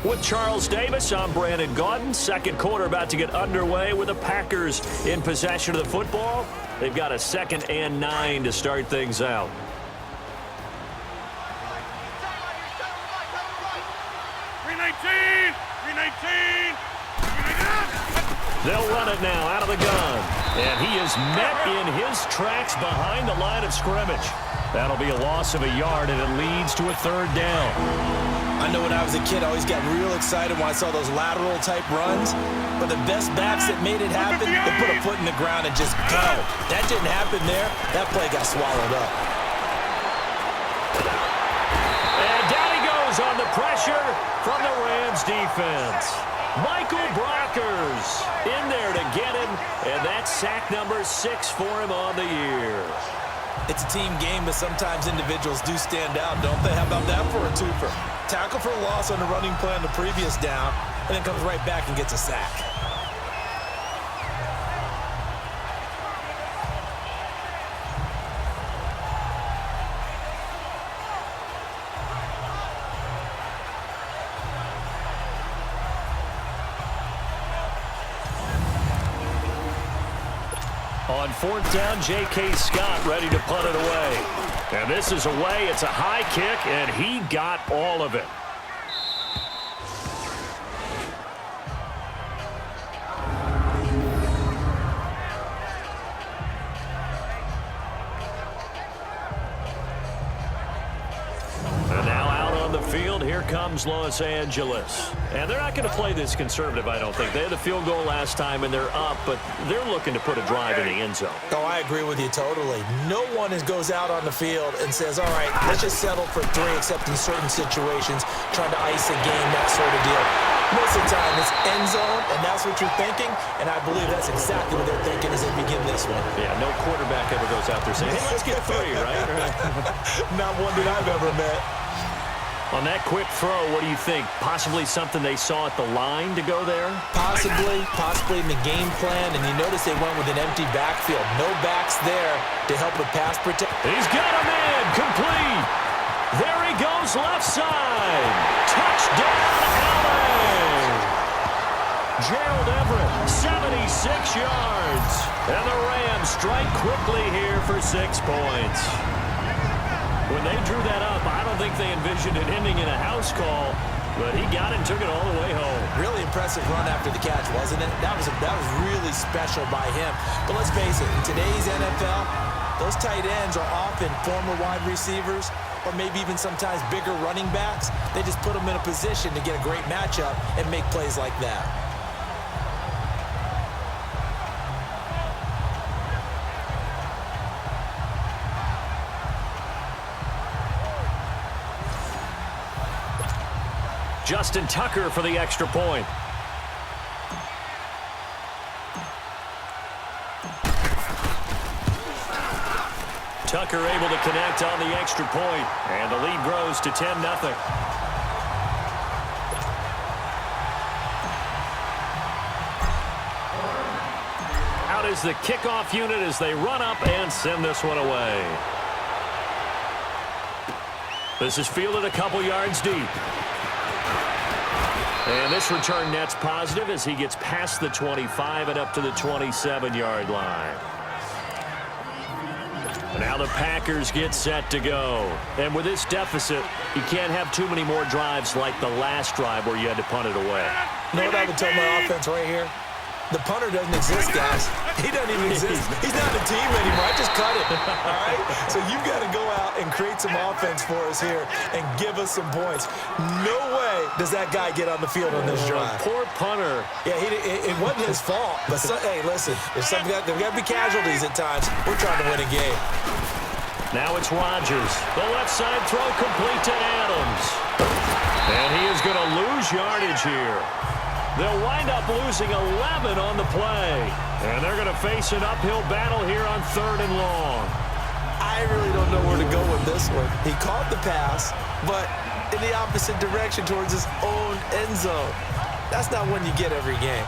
With Charles Davis, I'm Brandon Gaudin. Second quarter about to get underway with the Packers in possession of the football. They've got a 2nd and 9 to start things out. They'll run it now out of the gun. And he is met in his tracks behind the line of scrimmage. That'll be a loss of a yard, and it leads to a 3rd down. I know when I was a kid, I always got real excited when I saw those lateral-type runs. But the best backs that made it happen, they put a foot in the ground and just go. That didn't happen there. That play got swallowed up. And down he goes on the pressure from the Rams defense. Michael Brockers in there to get him, and that's sack number 6 for him on the year. It's a team game, but sometimes individuals do stand out, don't they? How about that for a twofer? Tackle for a loss on the running play on the previous down, and then comes right back and gets a sack. On 4th down, J.K. Scott ready to punt it away. And this is away. It's a high kick, and he got all of it. And now out on the field, here comes Los Angeles. And they're not going to play this conservative, I don't think. They had the field goal last time, and they're up, but they're looking to put a drive in the end zone. Oh, I agree with you totally. No one goes out on the field and says, all right, let's just settle for 3, except in certain situations, trying to ice a game, that sort of deal. Most of the time, it's end zone, and that's what you're thinking, and I believe that's exactly what they're thinking as they begin this one. Yeah, no quarterback ever goes out there saying, hey, let's get 3, right? Not one that I've ever met. On that quick throw, what do you think? Possibly something they saw at the line to go there? Possibly in the game plan, and you notice they went with an empty backfield. No backs there to help with pass protection. He's got a man, complete. There he goes, left side. Touchdown, LA. Gerald Everett, 76 yards. And the Rams strike quickly here for 6 points. When they drew that up, I don't think they envisioned it ending in a house call, but he got it and took it all the way home. Really impressive run after the catch, wasn't it? That was really special by him. But let's face it, in today's NFL, those tight ends are often former wide receivers or maybe even sometimes bigger running backs. They just put them in a position to get a great matchup and make plays like that. Justin Tucker for the extra point. Tucker able to connect on the extra point, and the lead grows to 10-0. Out is the kickoff unit as they run up and send this one away. This is fielded a couple yards deep. And this return net's positive as he gets past the 25 and up to the 27-yard line. Now the Packers get set to go. And with this deficit, you can't have too many more drives like the last drive where you had to punt it away. You know what I would tell my offense right here? The punter doesn't exist, guys. He doesn't even exist. He's not a team anymore. I just cut it, all right? So you've got to go out and create some offense for us here and give us some points. No way does that guy get on the field on this drive. Poor punter. Yeah, it wasn't his fault. But, hey, listen, there's got to be casualties at times. We're trying to win a game. Now it's Rodgers. The left side throw complete to Adams. And he is going to lose yardage here. They'll wind up losing 11 on the play. And they're going to face an uphill battle here on 3rd and long. I really don't know where to go with this one. He caught the pass, but in the opposite direction towards his own end zone. That's not one you get every game.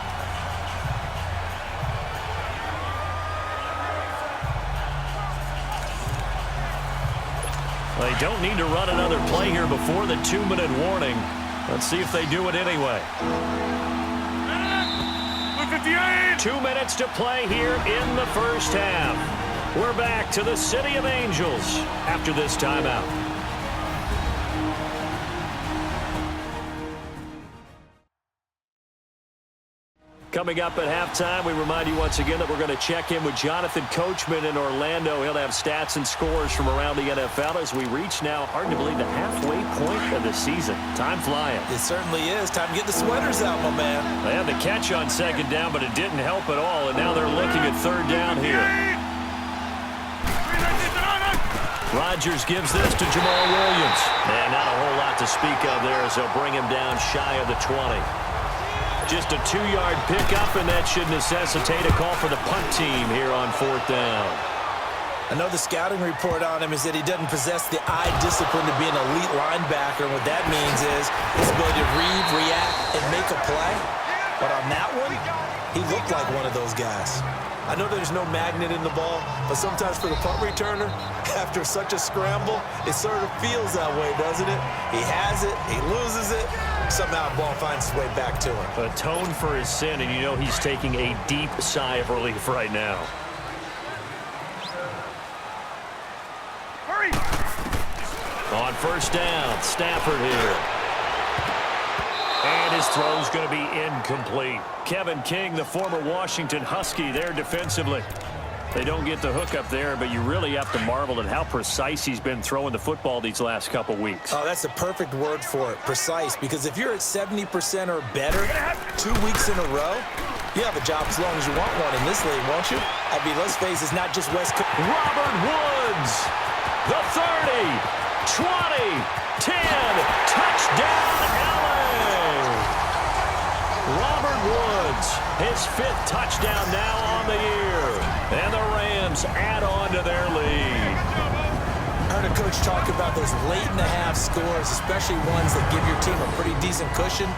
They don't need to run another play here before the 2-minute warning. Let's see if they do it anyway. 2 minutes to play here in the first half. We're back to the City of Angels after this timeout. Coming up at halftime, we remind you once again that we're going to check in with Jonathan Coachman in Orlando. He'll have stats and scores from around the NFL as we reach now, hard to believe, the halfway point of the season. Time flying. It certainly is. Time to get the sweaters out, my man. They had the catch on second down, but it didn't help at all, and now they're looking at third down here. Rodgers gives this to Jamal Williams. And not a whole lot to speak of there as they'll bring him down shy of the 20. Just a 2-yard pickup, and that should necessitate a call for the punt team here on fourth down. I know the scouting report on him is that he doesn't possess the eye discipline to be an elite linebacker. And what that means is his ability to read, react, and make a play. But on that one, he looked like one of those guys. I know there's no magnet in the ball, but sometimes for the punt returner, after such a scramble, it sort of feels that way, doesn't it? He has it, he loses it, somehow the ball finds its way back to him. Atone for his sin, and you know he's taking a deep sigh of relief right now. Hurry! On first down, Stafford here. And his throw's going to be incomplete. Kevin King, the former Washington Husky, there defensively. They don't get the hook up there, but you really have to marvel at how precise he's been throwing the football these last couple weeks. Oh, that's the perfect word for it, precise, because if you're at 70% or better 2 weeks in a row, you have a job as long as you want one in this league, won't you? I mean, let's face it, it's not just West Coast. Robert Woods, the 30, 20, 10, touchdown, LA! Robert Woods, his 5th touchdown now on the year. And the Rams add on to their lead. I heard a coach talk about those late-in-the-half scores, especially ones that give your team a pretty decent cushion.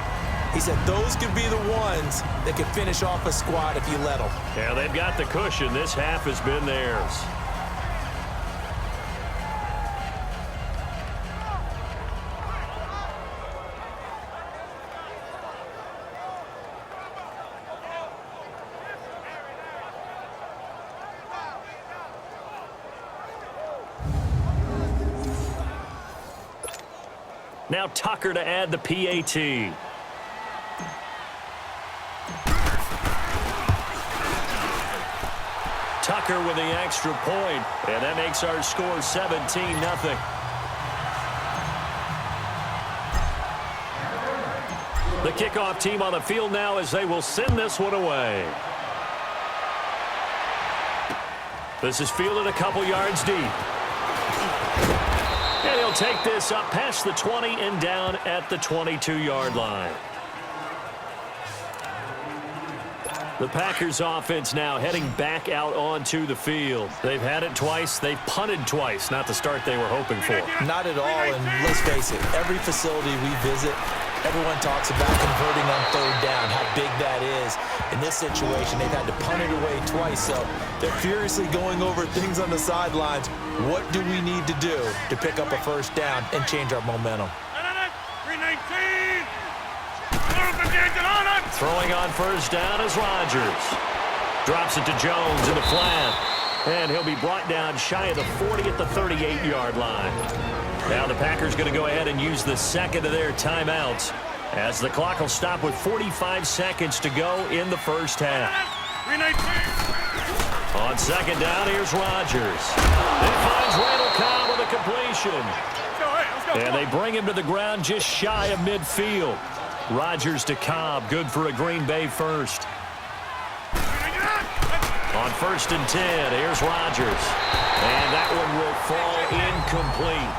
He said those could be the ones that could finish off a squad if you let them. Yeah, they've got the cushion. This half has been theirs. Now Tucker to add the PAT. Tucker with the extra point, and that makes our score 17-0. The kickoff team on the field now as they will send this one away. This is fielded a couple yards deep. And he'll take this up past the 20 and down at the 22-yard line. The Packers offense now heading back out onto the field. They've had it twice. They've punted twice. Not the start they were hoping for. Not at all, and let's face it, every facility we visit, everyone talks about converting on third down, how big that is. In this situation, they've had to punt it away twice, so they're furiously going over things on the sidelines. What do we need to do to pick up a first down and change our momentum? 319! Throwing on first down is Rodgers. Drops it to Jones in the flat. And he'll be brought down shy of the 40 at the 38-yard line. Now the Packers going to go ahead and use the second of their timeouts as the clock will stop with 45 seconds to go in the first half. 319! On second down, here's Rodgers. He finds Randall Cobb with a completion. Let's go. And they bring him to the ground just shy of midfield. Rodgers to Cobb, good for a Green Bay first. On first and 10, here's Rodgers. And that one will fall incomplete.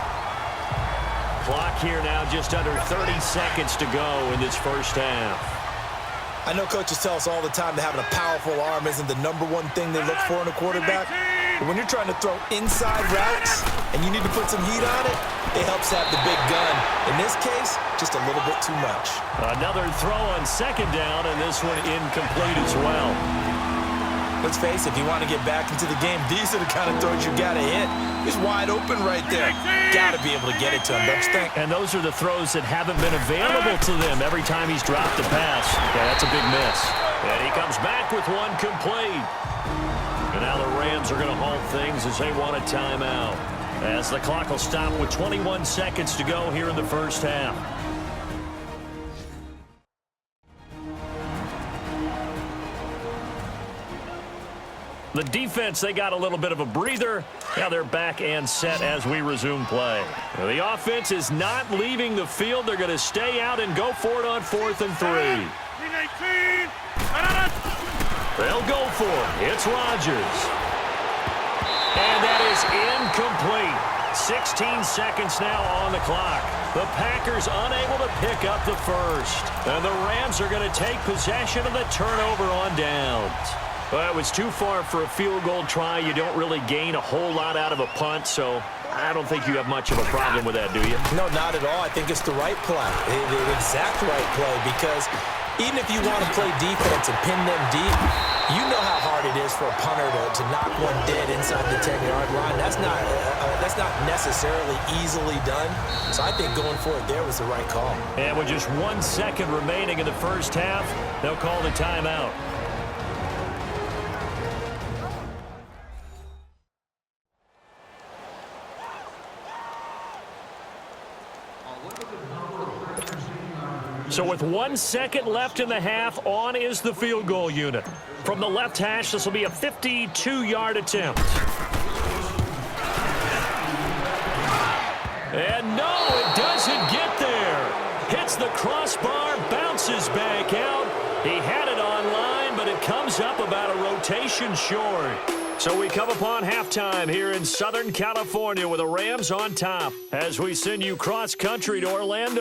Clock here now just under 30 seconds to go in this first half. I know coaches tell us all the time that having a powerful arm isn't the number one thing they look for in a quarterback. But when you're trying to throw inside routes and you need to put some heat on it, it helps to have the big gun. In this case, just a little bit too much. Another throw on second down, and this one incomplete as well. Let's face it, if you want to get back into the game, these are the kind of throws you got to hit. He's wide open right there. Got to be able to get it to him, don't you think? And those are the throws that haven't been available to them every time he's dropped a pass. Yeah, that's a big miss. And he comes back with one complete. And now the Rams are going to halt things as they want a timeout. As the clock will stop with 21 seconds to go here in the first half. The defense, they got a little bit of a breather. Now they're back and set as we resume play. Now the offense is not leaving the field. They're going to stay out and go for it on 4th and 3. 319. They'll go for it. It's Rodgers. And that is incomplete. 16 seconds now on the clock. The Packers unable to pick up the first. And the Rams are going to take possession of the turnover on downs. Well, it was too far for a field goal try. You don't really gain a whole lot out of a punt, so I don't think you have much of a problem with that, do you? No, not at all. I think it's the right play, the exact right play, because even if you want to play defense and pin them deep, you know how hard it is for a punter to knock one dead inside the 10-yard line. That's not necessarily easily done. So I think going for it there was the right call. And with just 1 second remaining in the first half, they'll call the timeout. So with 1 second left in the half, on is the field goal unit. From the left hash, this will be a 52-yard attempt. And no, it doesn't get there. Hits the crossbar, bounces back out. He had it on line, but it comes up about a rotation short. So we come upon halftime here in Southern California with the Rams on top as we send you cross-country to Orlando.